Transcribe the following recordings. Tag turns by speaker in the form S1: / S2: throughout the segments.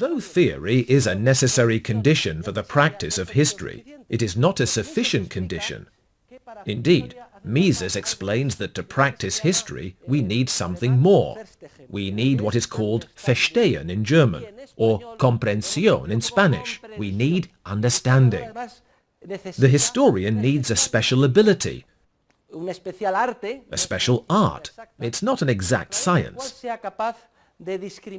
S1: Though theory is a necessary condition for the practice of history, it is not a sufficient condition. Indeed, Mises explains that to practice history, we need something more. We need what is called Verstehen in German, or Comprensión in Spanish. We need understanding. The historian needs a special ability, a special art. It's not an exact science,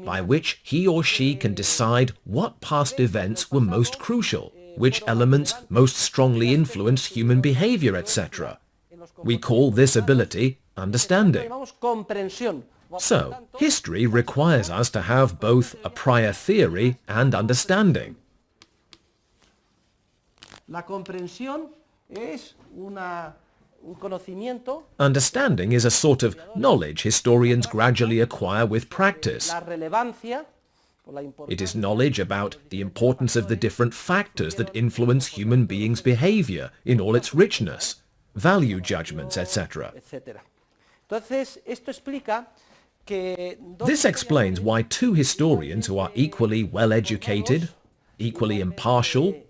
S1: by which he or she can decide what past events were most crucial, which elements most strongly influenced human behavior, etc. We call this ability understanding. So, history requires us to have both a prior theory and understanding. Understanding is a sort of knowledge historians gradually acquire with practice. It is knowledge about the importance of the different factors that influence human beings' behavior in all its richness, value judgments, etc. This explains why two historians who are equally well-educated, equally impartial,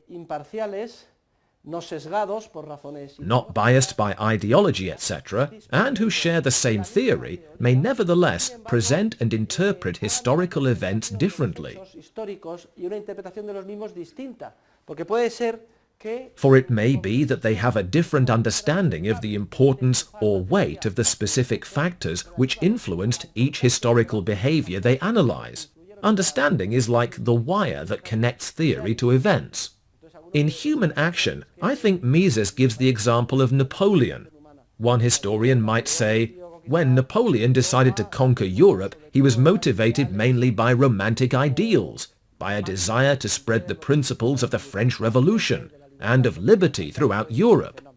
S1: not biased by ideology, etc., and who share the same theory, may nevertheless present and interpret historical events differently. For it may be that they have a different understanding of the importance or weight of the specific factors which influenced each historical behavior they analyze. Understanding is like the wire that connects theory to events. In human action, I think Mises gives the example of Napoleon. One historian might say, when Napoleon decided to conquer Europe, he was motivated mainly by romantic ideals, by a desire to spread the principles of the French Revolution and of liberty throughout Europe.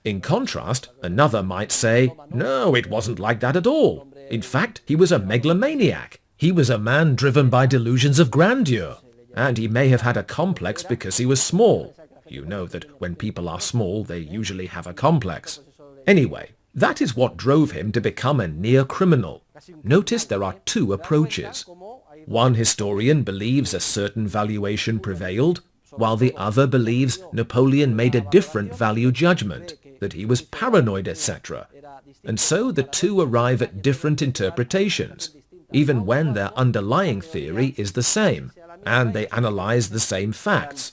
S1: In contrast, another might say, no, it wasn't like that at all. In fact, he was a megalomaniac. He was a man driven by delusions of grandeur. And he may have had a complex because he was small. You know that when people are small, they usually have a complex. Anyway, that is what drove him to become a near-criminal. Notice there are two approaches. One historian believes a certain valuation prevailed, while the other believes Napoleon made a different value judgment, that he was paranoid, etc. And so the two arrive at different interpretations, even when their underlying theory is the same, and they analyze the same facts.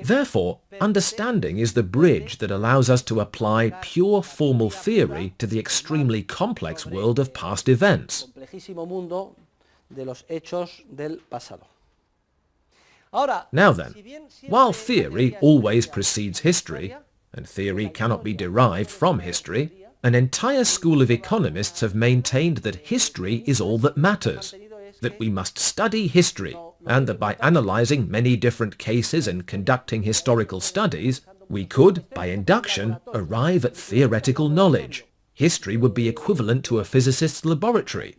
S1: Therefore, understanding is the bridge that allows us to apply pure formal theory to the extremely complex world of past events. Now then, while theory always precedes history, and theory cannot be derived from history, an entire school of economists have maintained that history is all that matters, that we must study history, and that by analyzing many different cases and conducting historical studies, we could, by induction, arrive at theoretical knowledge. History would be equivalent to a physicist's laboratory.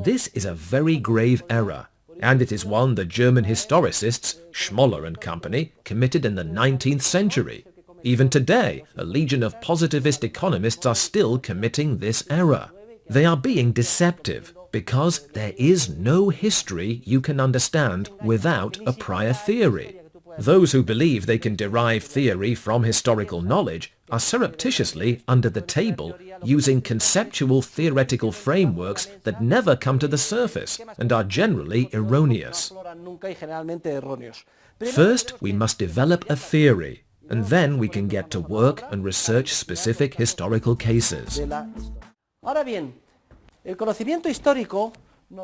S1: This is a very grave error, and it is one the German historicists, Schmoller and company, committed in the 19th century. Even today, a legion of positivist economists are still committing this error. They are being deceptive because there is no history you can understand without a prior theory. Those who believe they can derive theory from historical knowledge are surreptitiously under the table using conceptual theoretical frameworks that never come to the surface and are generally erroneous. First, we must develop a theory, and then we can get to work and research specific historical cases.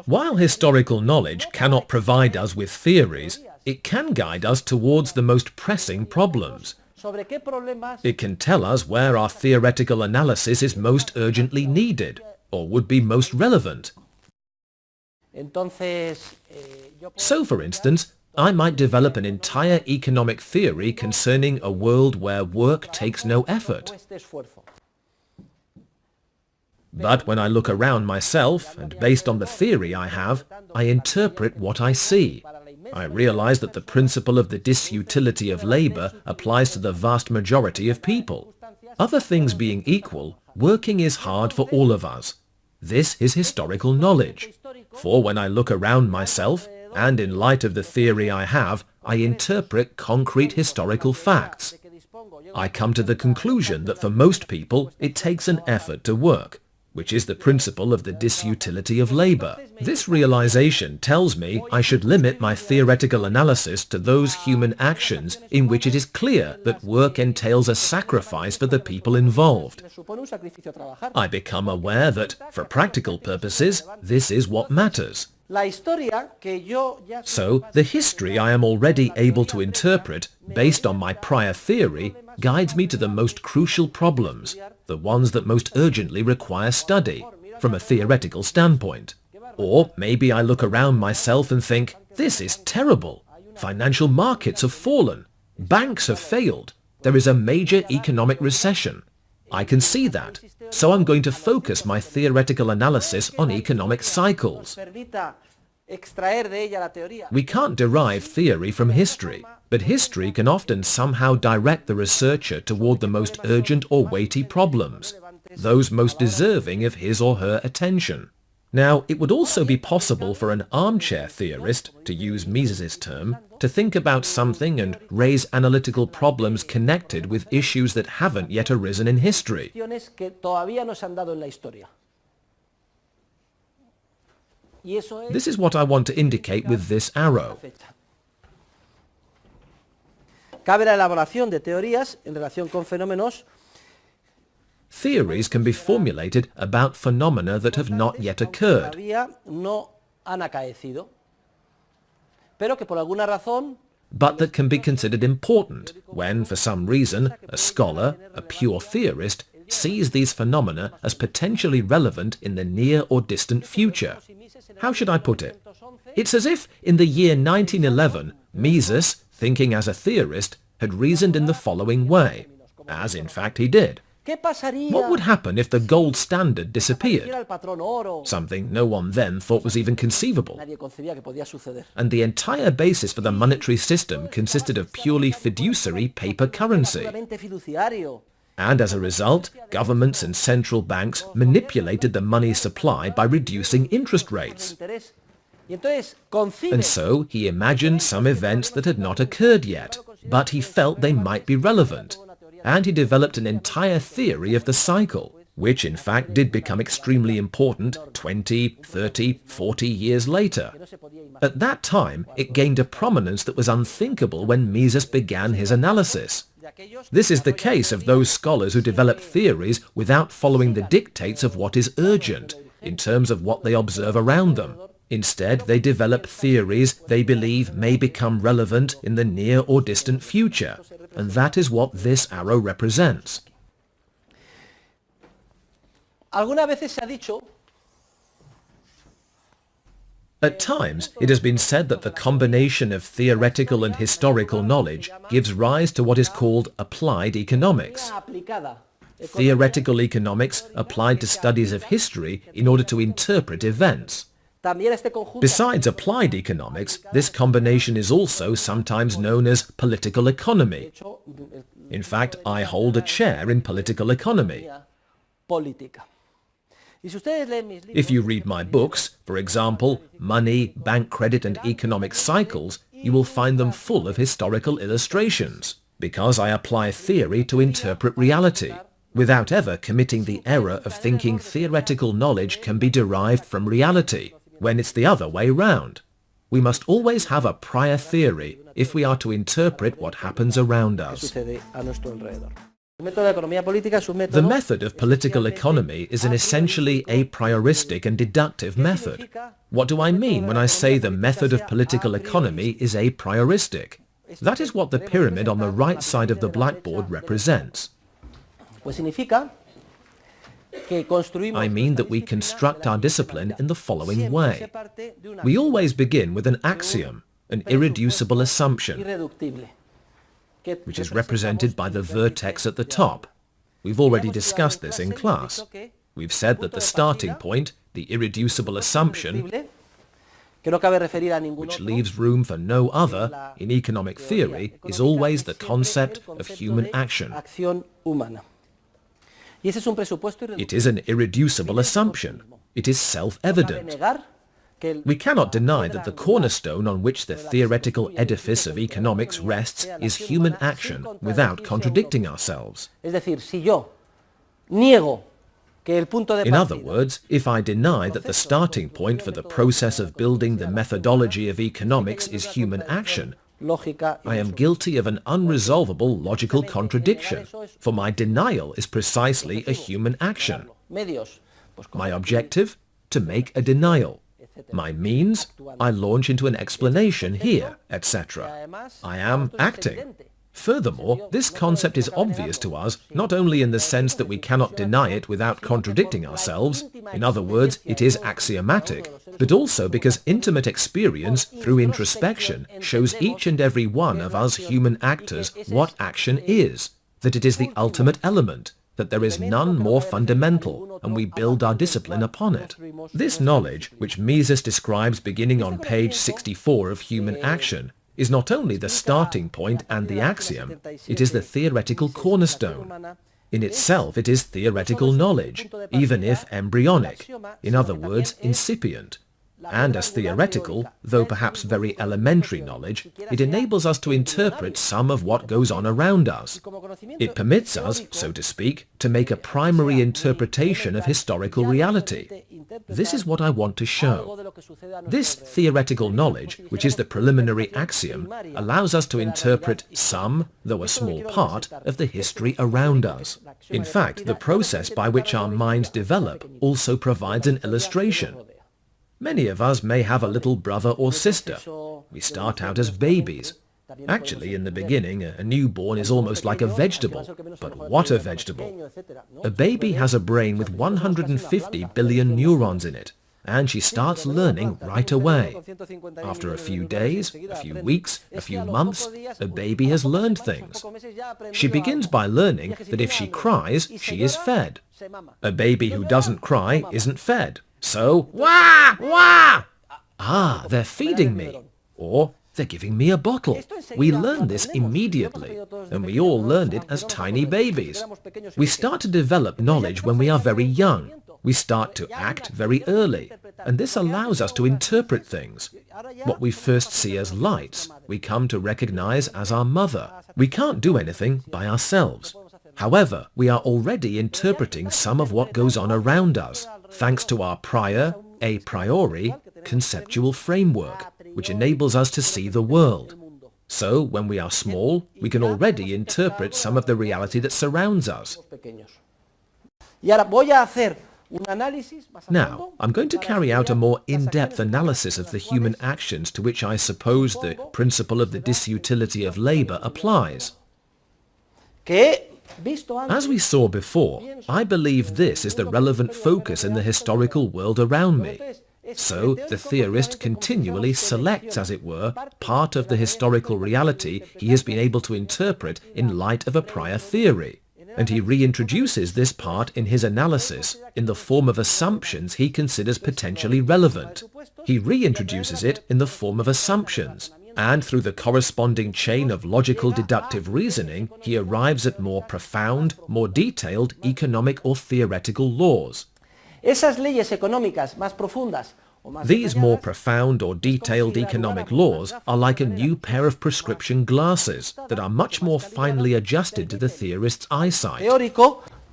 S1: While historical knowledge cannot provide us with theories, it can guide us towards the most pressing problems. It can tell us where our theoretical analysis is most urgently needed, or would be most relevant. So, for instance, I might develop an entire economic theory concerning a world where work takes no effort. But when I look around myself, and based on the theory I have, I interpret what I see. I realize that the principle of the disutility of labor applies to the vast majority of people. Other things being equal, working is hard for all of us. This is historical knowledge. For when I look around myself, and in light of the theory I have, I interpret concrete historical facts. I come to the conclusion that for most people it takes an effort to work, which is the principle of the disutility of labor. This realization tells me I should limit my theoretical analysis to those human actions in which it is clear that work entails a sacrifice for the people involved. I become aware that, for practical purposes, this is what matters. So, the history I am already able to interpret, based on my prior theory, guides me to the most crucial problems, the ones that most urgently require study, from a theoretical standpoint. Or maybe I look around myself and think, this is terrible. Financial markets have fallen. Banks have failed. There is a major economic recession. I can see that, so I'm going to focus my theoretical analysis on economic cycles. We can't derive theory from history, but history can often somehow direct the researcher toward the most urgent or weighty problems, those most deserving of his or her attention. Now, it would also be possible for an armchair theorist, to use Mises's term, to think about something and raise analytical problems connected with issues that haven't yet arisen in history. This is what I want to indicate with this arrow. Theories can be formulated about phenomena that have not yet occurred, but that can be considered important when, for some reason, a scholar, a pure theorist, sees these phenomena as potentially relevant in the near or distant future. How should I put it? It's as if, in the year 1911, Mises, thinking as a theorist, had reasoned in the following way, as in fact he did. What would happen if the gold standard disappeared? Something no one then thought was even conceivable. And the entire basis for the monetary system consisted of purely fiduciary paper currency. And as a result, governments and central banks manipulated the money supply by reducing interest rates. And so he imagined some events that had not occurred yet, but he felt they might be relevant. And he developed an entire theory of the cycle, which in fact did become extremely important 20, 30, 40 years later. At that time, it gained a prominence that was unthinkable when Mises began his analysis. This is the case of those scholars who develop theories without following the dictates of what is urgent, in terms of what they observe around them. Instead, they develop theories they believe may become relevant in the near or distant future, and that is what this arrow represents. At times, it has been said that the combination of theoretical and historical knowledge gives rise to what is called applied economics. Theoretical economics applied to studies of history in order to interpret events. Besides applied economics, this combination is also sometimes known as political economy. In fact, I hold a chair in political economy. If you read my books, for example, Money, Bank Credit and Economic Cycles, you will find them full of historical illustrations, because I apply theory to interpret reality, without ever committing the error of thinking theoretical knowledge can be derived from reality, when it's the other way round. We must always have a prior theory if we are to interpret what happens around us. The method of political economy is an essentially aprioristic and deductive method. What do I mean when I say the method of political economy is aprioristic? That is what the pyramid on the right side of the blackboard represents. I mean that we construct our discipline in the following way. We always begin with an axiom, an irreducible assumption, which is represented by the vertex at the top. We've already discussed this in class. We've said that the starting point, the irreducible assumption, which leaves room for no other, in economic theory, is always the concept of human action. It is an irreducible assumption. It is self-evident. We cannot deny that the cornerstone on which the theoretical edifice of economics rests is human action without contradicting ourselves. In other words, if I deny that the starting point for the process of building the methodology of economics is human action, I am guilty of an unresolvable logical contradiction, for my denial is precisely a human action. My objective? To make a denial. My means? I launch into an explanation here, etc. I am acting. Furthermore, this concept is obvious to us not only in the sense that we cannot deny it without contradicting ourselves, in other words, it is axiomatic, but also because intimate experience through introspection shows each and every one of us human actors what action is, that it is the ultimate element, that there is none more fundamental, and we build our discipline upon it. This knowledge, which Mises describes beginning on page 64 of Human Action, is not only the starting point and the axiom, it is the theoretical cornerstone. In itself it is theoretical knowledge, even if embryonic, in other words, incipient. And as theoretical, though perhaps very elementary knowledge, it enables us to interpret some of what goes on around us. It permits us, so to speak, to make a primary interpretation of historical reality. This is what I want to show. This theoretical knowledge, which is the preliminary axiom, allows us to interpret some, though a small part, of the history around us. In fact, the process by which our minds develop also provides an illustration. Many of us may have a little brother or sister. We start out as babies. Actually, in the beginning, a newborn is almost like a vegetable. But what a vegetable! A baby has a brain with 150 billion neurons in it, and she starts learning right away. After a few days, a few weeks, a few months, a baby has learned things. She begins by learning that if she cries, she is fed. A baby who doesn't cry isn't fed. So, wah, wah! Ah, they're feeding me. Or, they're giving me a bottle. We learn this immediately, and we all learned it as tiny babies. We start to develop knowledge when we are very young. We start to act very early, and this allows us to interpret things. What we first see as lights, we come to recognize as our mother. We can't do anything by ourselves. However, we are already interpreting some of what goes on around us, thanks to our prior, a priori, conceptual framework, which enables us to see the world. So, when we are small, we can already interpret some of the reality that surrounds us. Now, I'm going to carry out a more in-depth analysis of the human actions to which I suppose the principle of the disutility of labor applies. As we saw before, I believe this is the relevant focus in the historical world around me. So, the theorist continually selects, as it were, part of the historical reality he has been able to interpret in light of a prior theory, and he reintroduces this part in his analysis in the form of assumptions he considers potentially relevant. He reintroduces it in the form of assumptions, and through the corresponding chain of logical deductive reasoning, he arrives at more profound, more detailed economic or theoretical laws. These more profound or detailed economic laws are like a new pair of prescription glasses that are much more finely adjusted to the theorist's eyesight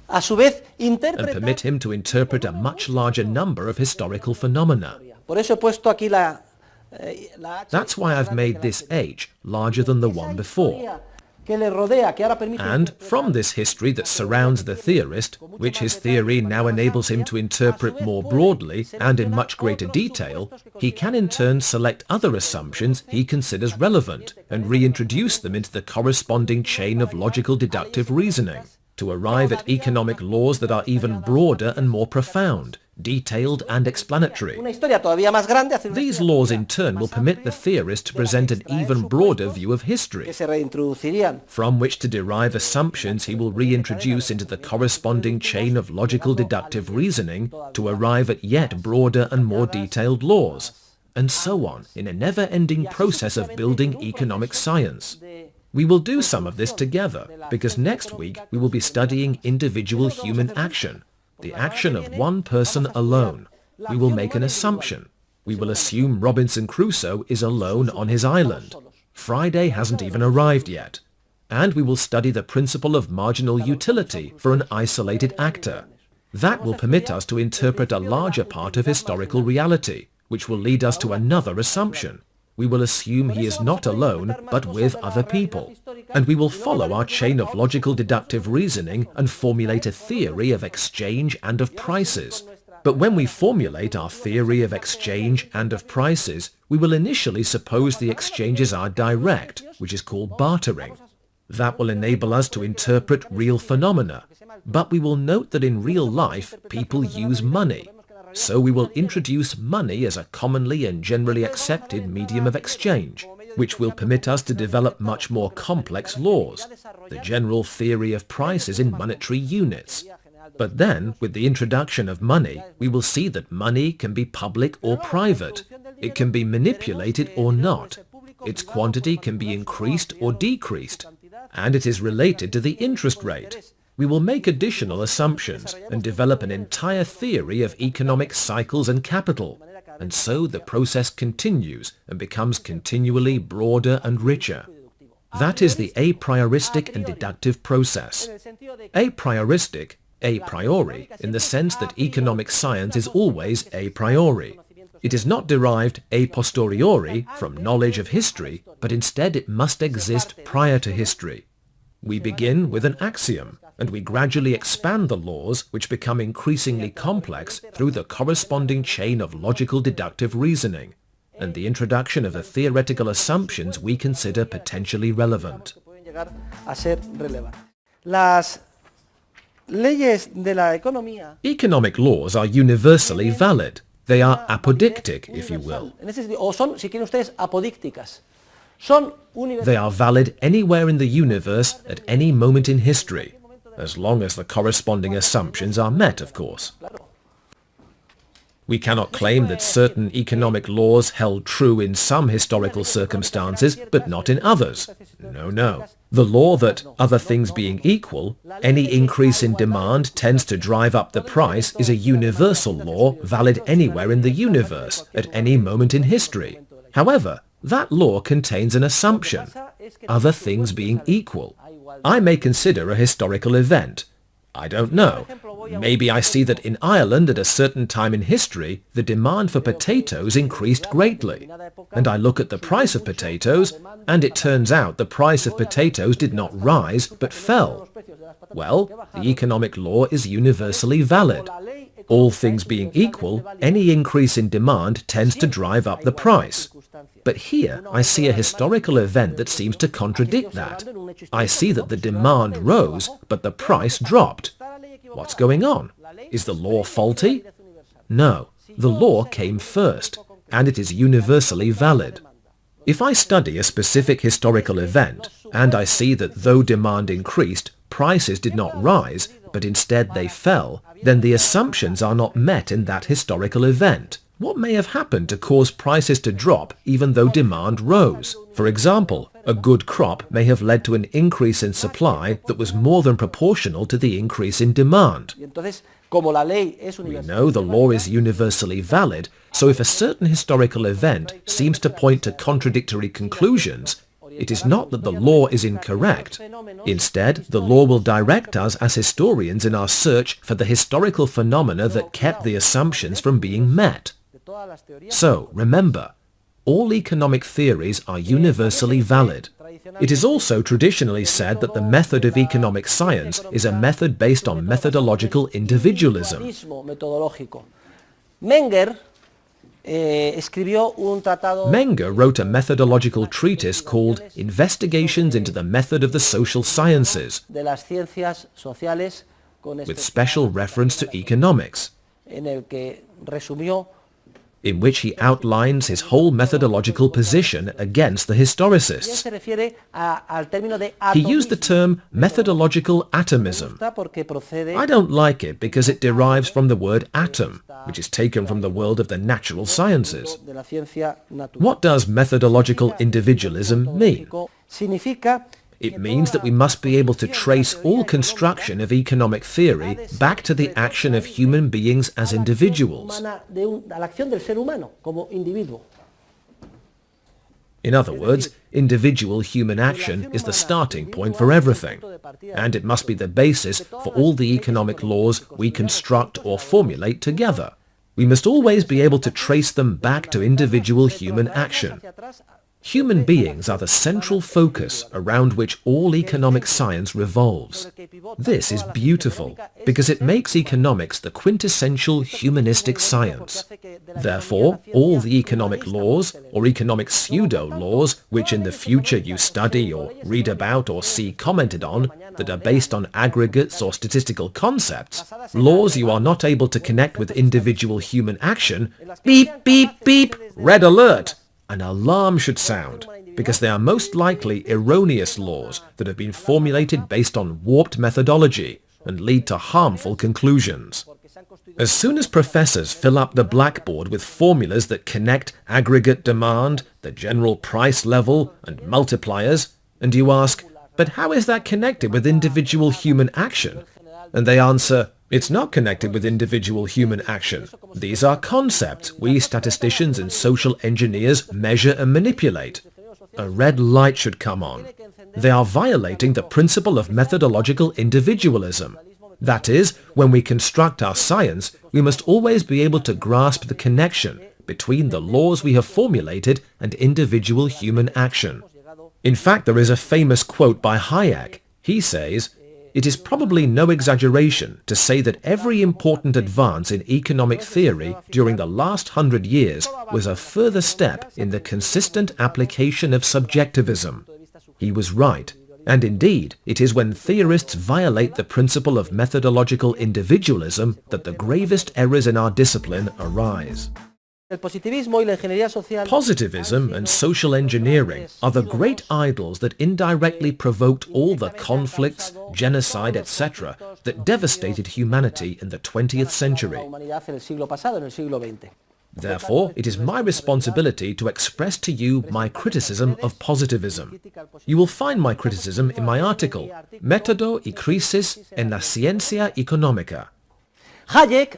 S1: and permit him to interpret a much larger number of historical phenomena. That's why I've made this H larger than the one before. And from this history that surrounds the theorist, which his theory now enables him to interpret more broadly and in much greater detail, he can in turn select other assumptions he considers relevant and reintroduce them into the corresponding chain of logical deductive reasoning, to arrive at economic laws that are even broader and more profound, detailed and explanatory. These laws in turn will permit the theorist to present an even broader view of history, from which to derive assumptions he will reintroduce into the corresponding chain of logical deductive reasoning to arrive at yet broader and more detailed laws, and so on in a never-ending process of building economic science. We will do some of this together, because next week we will be studying individual human action, the action of one person alone. We will make an assumption. We will assume Robinson Crusoe is alone on his island. Friday hasn't even arrived yet. And we will study the principle of marginal utility for an isolated actor. That will permit us to interpret a larger part of historical reality, which will lead us to another assumption. We will assume he is not alone, but with other people. And we will follow our chain of logical deductive reasoning and formulate a theory of exchange and of prices. But when we formulate our theory of exchange and of prices, we will initially suppose the exchanges are direct, which is called bartering. That will enable us to interpret real phenomena. But we will note that in real life, people use money. So we will introduce money as a commonly and generally accepted medium of exchange, which will permit us to develop much more complex laws, the general theory of prices in monetary units. But then, with the introduction of money, we will see that money can be public or private. It can be manipulated or not. Its quantity can be increased or decreased, and it is related to the interest rate. We will make additional assumptions and develop an entire theory of economic cycles and capital, and so the process continues and becomes continually broader and richer. That is the a prioristic and deductive process. A prioristic, a priori, in the sense that economic science is always a priori. It is not derived a posteriori from knowledge of history, but instead it must exist prior to history. We begin with an axiom, and we gradually expand the laws which become increasingly complex through the corresponding chain of logical deductive reasoning, and the introduction of the theoretical assumptions we consider potentially relevant. Economic laws are universally valid. They are apodictic, if you will. They are valid anywhere in the universe at any moment in history, as long as the corresponding assumptions are met, of course. We cannot claim that certain economic laws held true in some historical circumstances, but not in others. No. The law that, other things being equal, any increase in demand tends to drive up the price is a universal law valid anywhere in the universe at any moment in history. However, that law contains an assumption, other things being equal. I may consider a historical event. I don't know. Maybe I see that in Ireland at a certain time in history, the demand for potatoes increased greatly. And I look at the price of potatoes, and it turns out the price of potatoes did not rise, but fell. Well, the economic law is universally valid. All things being equal, any increase in demand tends to drive up the price. But here I see a historical event that seems to contradict that. I see that the demand rose, but the price dropped. What's going on? Is the law faulty? No, the law came first, and it is universally valid. If I study a specific historical event, and I see that though demand increased, prices did not rise, but instead they fell, then the assumptions are not met in that historical event. What may have happened to cause prices to drop even though demand rose? For example, a good crop may have led to an increase in supply that was more than proportional to the increase in demand. We know the law is universally valid, so if a certain historical event seems to point to contradictory conclusions, it is not that the law is incorrect. Instead, the law will direct us as historians in our search for the historical phenomena that kept the assumptions from being met. So, remember, all economic theories are universally valid. It is also traditionally said that the method of economic science is a method based on methodological individualism. Menger wrote a methodological treatise called Investigations into the Method of the Social Sciences, with special reference to economics, in which he outlines his whole methodological position against the historicists. He used the term methodological atomism. I don't like it because it derives from the word atom, which is taken from the world of the natural sciences. What does methodological individualism mean? It means that we must be able to trace all construction of economic theory back to the action of human beings as individuals. In other words, individual human action is the starting point for everything, and it must be the basis for all the economic laws we construct or formulate together. We must always be able to trace them back to individual human action. Human beings are the central focus around which all economic science revolves. This is beautiful because it makes economics the quintessential humanistic science. Therefore, all the economic laws, or economic pseudo-laws, which in the future you study or read about or see commented on, that are based on aggregates or statistical concepts, laws you are not able to connect with individual human action, beep, beep, beep, red alert! An alarm should sound, because they are most likely erroneous laws that have been formulated based on warped methodology and lead to harmful conclusions. As soon as professors fill up the blackboard with formulas that connect aggregate demand, the general price level, and multipliers, and you ask, but how is that connected with individual human action? And they answer, it's not connected with individual human action. These are concepts we statisticians and social engineers measure and manipulate. A red light should come on. They are violating the principle of methodological individualism. That is, when we construct our science, we must always be able to grasp the connection between the laws we have formulated and individual human action. In fact, there is a famous quote by Hayek. He says, "It is probably no exaggeration to say that every important advance in economic theory during the last 100 years was a further step in the consistent application of subjectivism." He was right, and indeed, it is when theorists violate the principle of methodological individualism that the gravest errors in our discipline arise. Positivism and social engineering are the great idols that indirectly provoked all the conflicts, genocide, etc. that devastated humanity in the 20th century. Therefore, it is my responsibility to express to you my criticism of positivism. You will find my criticism in my article, Método y crisis en la ciencia económica. Hayek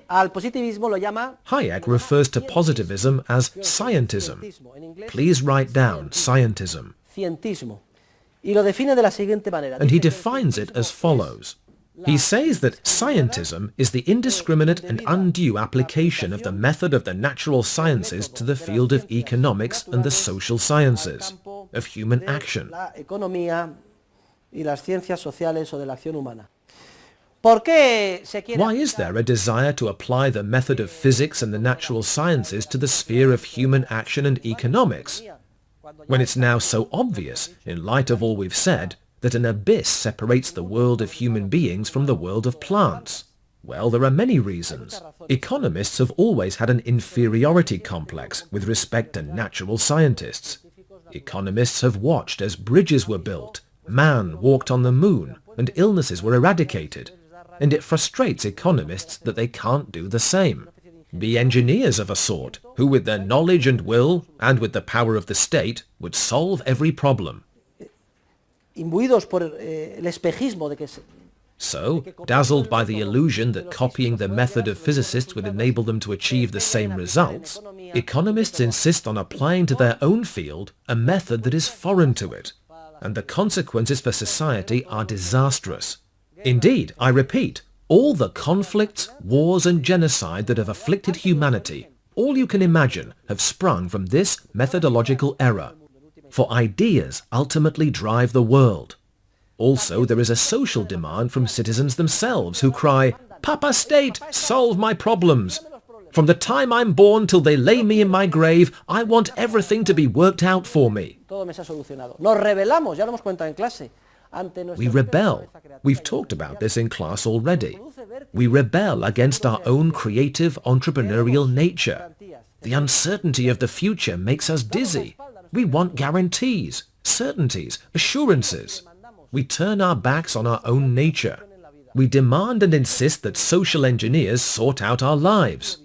S1: refers to positivism as scientism. Please write down scientism. And he defines it as follows. He says that scientism is the indiscriminate and undue application of the method of the natural sciences to the field of economics and the social sciences, of human action. Why is there a desire to apply the method of physics and the natural sciences to the sphere of human action and economics, when it's now so obvious, in light of all we've said, that an abyss separates the world of human beings from the world of plants? Well, there are many reasons. Economists have always had an inferiority complex with respect to natural scientists. Economists have watched as bridges were built, man walked on the moon, and illnesses were eradicated. And it frustrates economists that they can't do the same. Be engineers of a sort, who with their knowledge and will, and with the power of the state, would solve every problem. So, dazzled by the illusion that copying the method of physicists would enable them to achieve the same results, economists insist on applying to their own field a method that is foreign to it, and the consequences for society are disastrous. Indeed, I repeat, all the conflicts, wars and genocide that have afflicted humanity, all you can imagine, have sprung from this methodological error. For ideas ultimately drive the world. Also, there is a social demand from citizens themselves who cry, "Papa State, solve my problems. From the time I'm born till they lay me in my grave, I want everything to be worked out for me." We rebel. We've talked about this in class already. We rebel against our own creative entrepreneurial nature. The uncertainty of the future makes us dizzy. We want guarantees, certainties, assurances. We turn our backs on our own nature. We demand and insist that social engineers sort out our lives.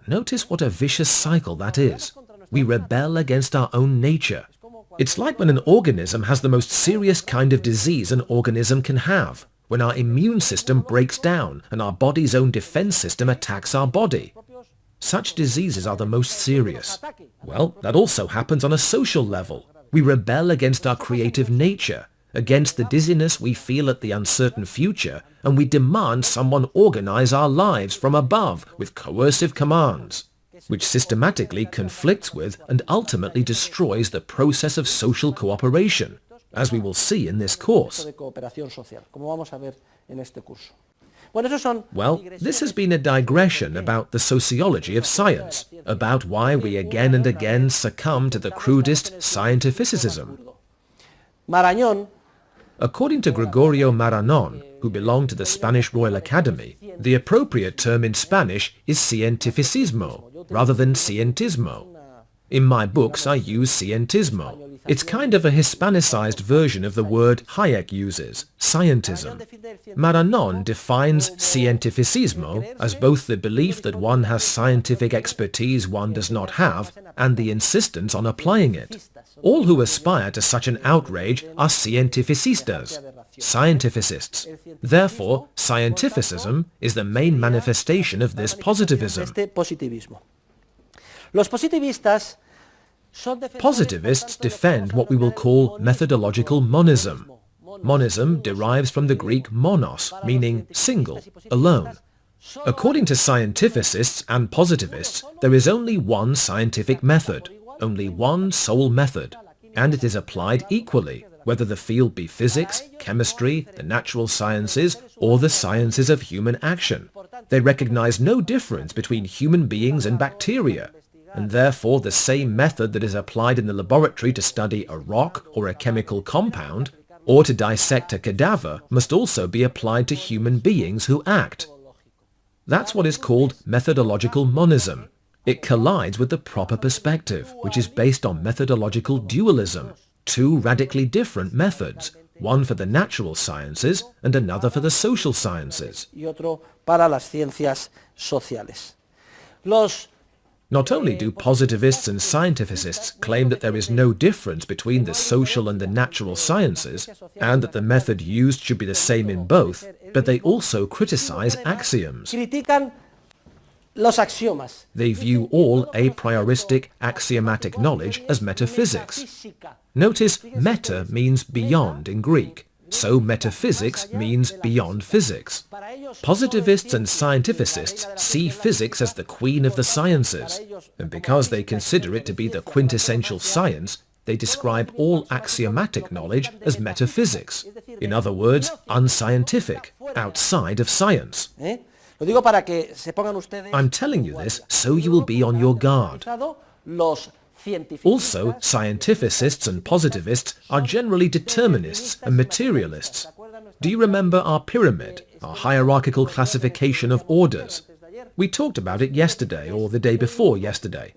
S1: Notice what a vicious cycle that is. We rebel against our own nature. It's like when an organism has the most serious kind of disease an organism can have, when our immune system breaks down and our body's own defense system attacks our body. Such diseases are the most serious. Well, that also happens on a social level. We rebel against our creative nature, against the dizziness we feel at the uncertain future, and we demand someone organize our lives from above with coercive commands, which systematically conflicts with and ultimately destroys the process of social cooperation, as we will see in this course. Well, this has been a digression about the sociology of science, about why we again and again succumb to the crudest scientificism. According to Gregorio Marañón, who belonged to the Spanish Royal Academy, the appropriate term in Spanish is scientificismo, rather than scientismo. In my books I use scientismo. It's kind of a Hispanicized version of the word Hayek uses, scientism. Marañón defines scientificismo as both the belief that one has scientific expertise one does not have and the insistence on applying it. All who aspire to such an outrage are scientificistas, scientificists. Therefore, scientificism is the main manifestation of this positivism. Positivists defend what we will call methodological monism. Monism derives from the Greek monos, meaning single, alone. According to scientificists and positivists, there is only one scientific method, only one sole method, and it is applied equally, whether the field be physics, chemistry, the natural sciences, or the sciences of human action. They recognize no difference between human beings and bacteria, and therefore the same method that is applied in the laboratory to study a rock or a chemical compound, or to dissect a cadaver, must also be applied to human beings who act. That's what is called methodological monism. It collides with the proper perspective, which is based on methodological dualism, two radically different methods, one for the natural sciences and another for the social sciences. Not only do positivists and scientificists claim that there is no difference between the social and the natural sciences, and that the method used should be the same in both, but they also criticize axioms. They view all aprioristic axiomatic knowledge as metaphysics. Notice meta means beyond in Greek, so metaphysics means beyond physics. Positivists and scientificists see physics as the queen of the sciences, and because they consider it to be the quintessential science, they describe all axiomatic knowledge as metaphysics. In other words, unscientific, outside of science. I'm telling you this so you will be on your guard. Also, scientificists and positivists are generally determinists and materialists. Do you remember our pyramid, our hierarchical classification of orders? We talked about it yesterday or the day before yesterday.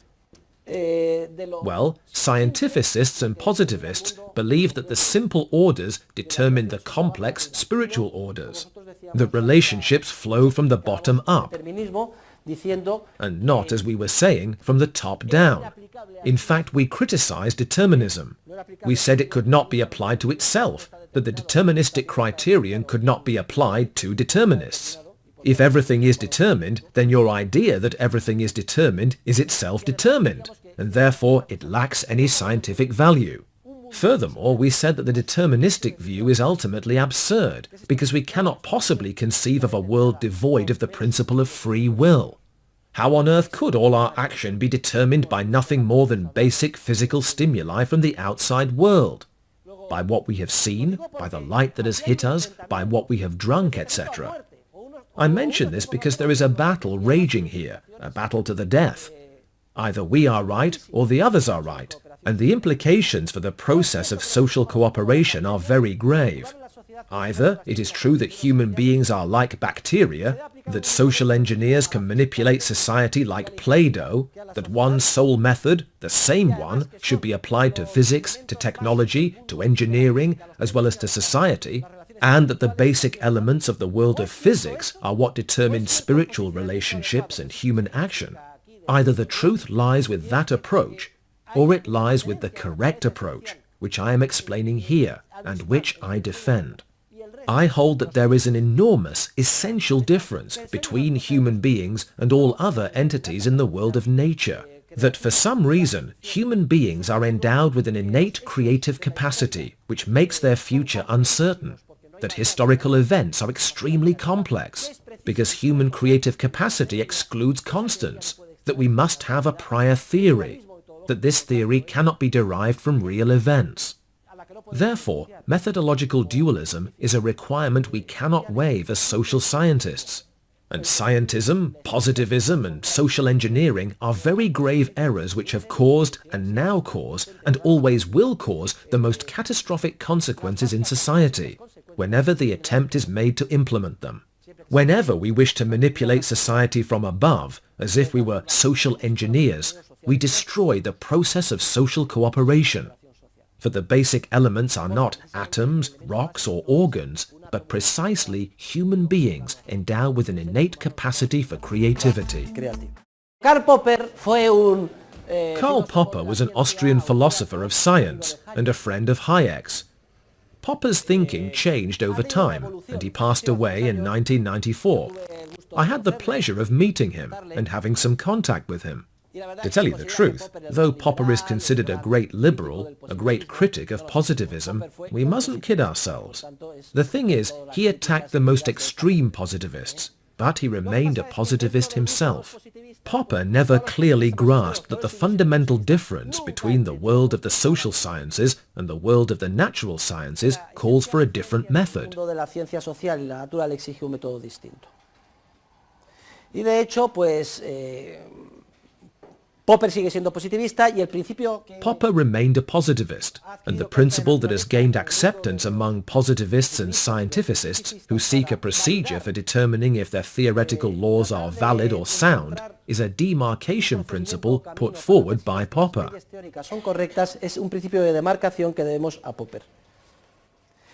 S1: Well, scientificists and positivists believe that the simple orders determine the complex spiritual orders, that relationships flow from the bottom up, and not, as we were saying, from the top down. In fact, we criticized determinism. We said it could not be applied to itself, that the deterministic criterion could not be applied to determinists. If everything is determined, then your idea that everything is determined is itself determined, and therefore it lacks any scientific value. Furthermore, we said that the deterministic view is ultimately absurd, because we cannot possibly conceive of a world devoid of the principle of free will. How on earth could all our action be determined by nothing more than basic physical stimuli from the outside world? By what we have seen, by the light that has hit us, by what we have drunk, etc. I mention this because there is a battle raging here, a battle to the death. Either we are right or the others are right, and the implications for the process of social cooperation are very grave. Either it is true that human beings are like bacteria, that social engineers can manipulate society like Play-Doh, that one sole method, the same one, should be applied to physics, to technology, to engineering, as well as to society, and that the basic elements of the world of physics are what determine spiritual relationships and human action. Either the truth lies with that approach, or it lies with the correct approach, which I am explaining here, and which I defend. I hold that there is an enormous, essential difference between human beings and all other entities in the world of nature, that for some reason human beings are endowed with an innate creative capacity which makes their future uncertain, that historical events are extremely complex, because human creative capacity excludes constants, that we must have a prior theory, that this theory cannot be derived from real events. Therefore, methodological dualism is a requirement we cannot waive as social scientists. And scientism, positivism, and social engineering are very grave errors which have caused, and now cause, and always will cause the most catastrophic consequences in society, whenever the attempt is made to implement them. Whenever we wish to manipulate society from above, as if we were social engineers, we destroy the process of social cooperation. For the basic elements are not atoms, rocks, or organs, but precisely human beings endowed with an innate capacity for creativity.
S2: Karl
S1: Popper was an Austrian philosopher of science and a friend of Hayek's. Popper's thinking changed over time, and he passed away in 1994. I had the pleasure of meeting him and having some contact with him. To tell you the truth, though Popper is considered a great liberal, a great critic of positivism, we mustn't kid ourselves. The thing is, he attacked the most extreme positivists, but he remained a positivist himself. Popper never clearly grasped that the fundamental difference between the world of the social sciences and the world of the natural sciences calls for a different method. Popper remained a positivist, and the principle that has gained acceptance among positivists and scientificists who seek a procedure for determining if their theoretical laws are valid or sound is a demarcation principle put forward by Popper.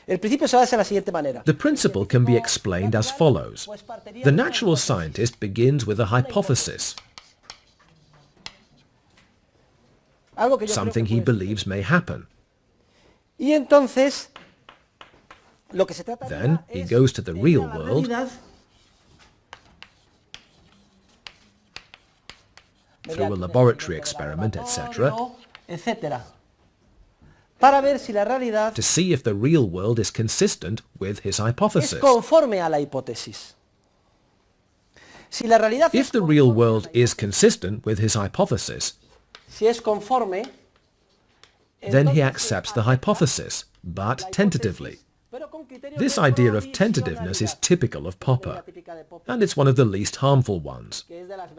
S1: The principle can be explained as follows. The natural scientist begins with a hypothesis, something he believes may happen. Then he goes to the real world, through a laboratory experiment, etc., to see if the real world is consistent with his hypothesis. If the real world is consistent with his hypothesis, then he accepts the hypothesis, but tentatively. This idea of tentativeness is typical of Popper, and it's one of the least harmful ones.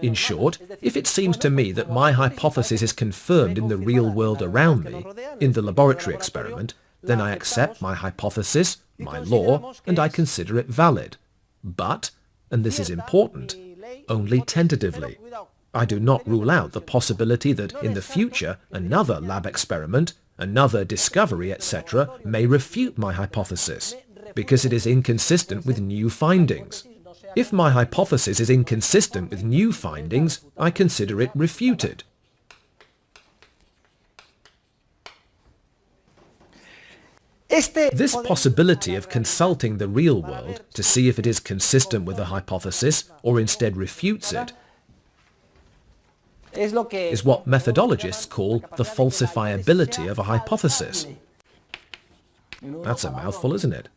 S1: In short, if it seems to me that my hypothesis is confirmed in the real world around me, in the laboratory experiment, then I accept my hypothesis, my law, and I consider it valid. But, and this is important, only tentatively. I do not rule out the possibility that in the future another lab experiment, another discovery, etc. may refute my hypothesis, because it is inconsistent with new findings. If my hypothesis is inconsistent with new findings, I consider it refuted. This possibility of consulting the real world to see if it is consistent with a hypothesis or instead refutes it is what methodologists call the falsifiability of a hypothesis. That's a mouthful, isn't it?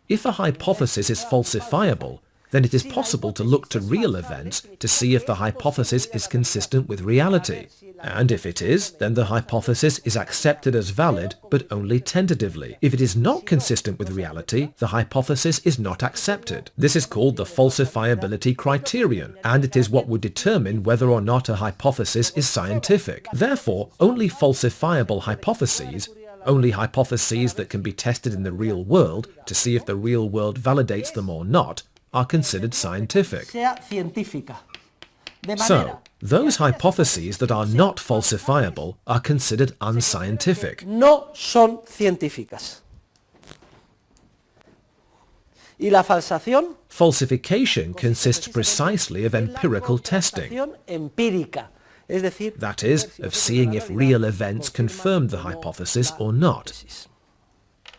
S1: If a hypothesis is falsifiable, then it is possible to look to real events to see if the hypothesis is consistent with reality. And if it is, then the hypothesis is accepted as valid, but only tentatively. If it is not consistent with reality, the hypothesis is not accepted. This is called the falsifiability criterion, and it is what would determine whether or not a hypothesis is scientific. Therefore, only falsifiable hypotheses, only hypotheses that can be tested in the real world to see if the real world validates them or not, are considered scientific. So, those hypotheses that are not falsifiable are considered unscientific.
S2: No son científicas. Y la falsification
S1: Falsification consists precisely of empirical testing.
S2: empírica. es decir,
S1: that is, of seeing if real events confirm the hypothesis or not.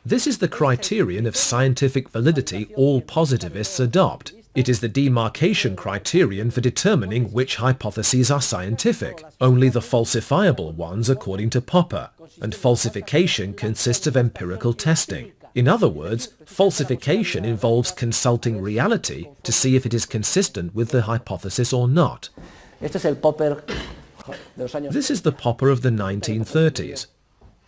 S1: This is the criterion of scientific validity all positivists adopt. It is the demarcation criterion for determining which hypotheses are scientific, only the falsifiable ones according to Popper, and falsification consists of empirical testing. In other words, falsification involves consulting reality to see if it is consistent with the hypothesis or not.
S2: este es el Popper de los años.
S1: This is the Popper of the 1930s.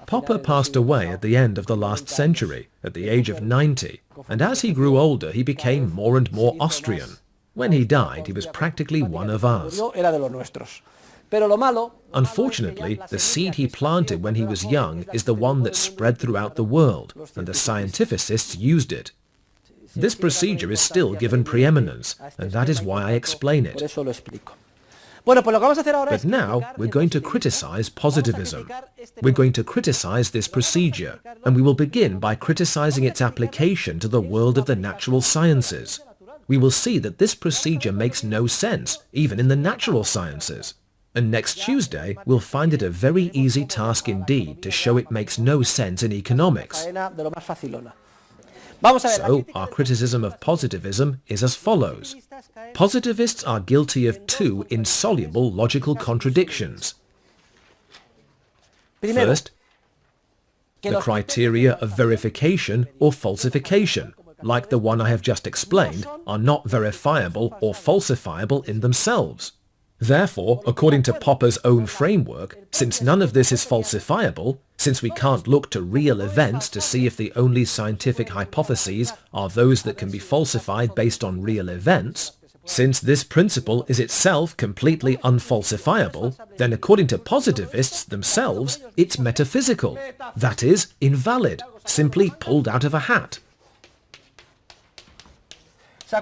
S1: Popper passed away at the end of the last century, at the age of 90, and as he grew older he became more and more Austrian. When he died, he was practically one of us.
S2: Era de los nuestros. Pero lo malo,
S1: Unfortunately, the seed he planted when he was young is the one that spread throughout the world, and the scientificists used it. This procedure is still given preeminence, and that is why I explain
S2: por
S1: it.
S2: eso lo explico. Bueno, pues lo que vamos a hacer ahora
S1: But
S2: es
S1: now we're going to criticize positivism. We're going to criticize this procedure, and we will begin by criticizing its application to the world of the natural sciences. We will see that this procedure makes no sense, even in the natural sciences. And next Tuesday, we'll find it a very easy task indeed to show it makes no sense in economics.
S2: faena de lo más facilona. Vamos a ver,
S1: So, our criticism of positivism is as follows. Positivists are guilty of two insoluble logical contradictions.
S2: primero,
S1: First, the criteria of verification or falsification, like the one I have just explained, are not verifiable or falsifiable in themselves. Therefore, according to Popper's own framework, since none of this is falsifiable, since we can't look to real events to see if the only scientific hypotheses are those that can be falsified based on real events, since this principle is itself completely unfalsifiable, then according to positivists themselves, it's metaphysical, that is, invalid, simply pulled out of a hat.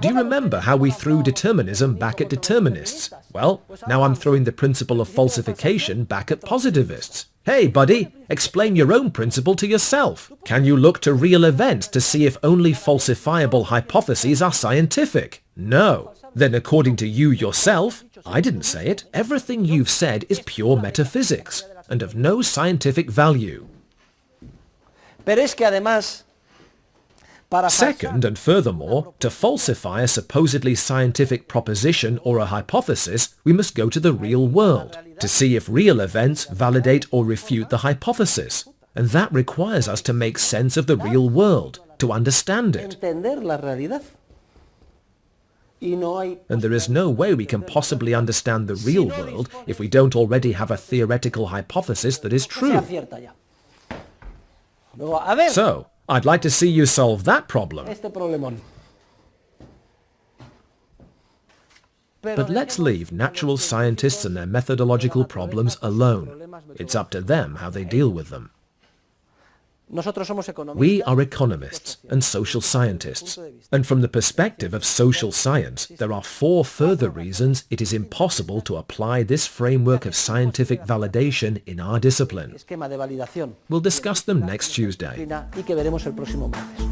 S1: Do you remember how we threw determinism back at determinists? Well, now I'm throwing the principle of falsification back at positivists. Hey, buddy, explain your own principle to yourself. Can you look to real events to see if only falsifiable hypotheses are scientific? No. Then according to you yourself, I didn't say it, everything you've said is pure metaphysics and of no scientific value.
S2: pero es que además, para
S1: Second, and furthermore, to falsify a supposedly scientific proposition or a hypothesis, we must go to the real world, to see if real events validate or refute the hypothesis. And that requires us to make sense of the real world, to understand it.
S2: entender la realidad. Y no hay
S1: And there is no way we can possibly understand the real world if we don't already have a theoretical hypothesis that is
S2: que sea
S1: true.
S2: cierta ya. Luego, a ver,
S1: So, I'd like to see you solve that problem.
S2: este problemón. Pero
S1: But let's leave natural scientists and their methodological problems alone. It's up to them how they deal with them.
S2: nosotros somos economistas.
S1: We are economists and social scientists, and from the perspective of social science, there are 4 further reasons it is impossible to apply this framework of scientific validation in our discipline.
S2: Esquema de validación
S1: We'll discuss them next Tuesday.
S2: y que veremos el próximo martes.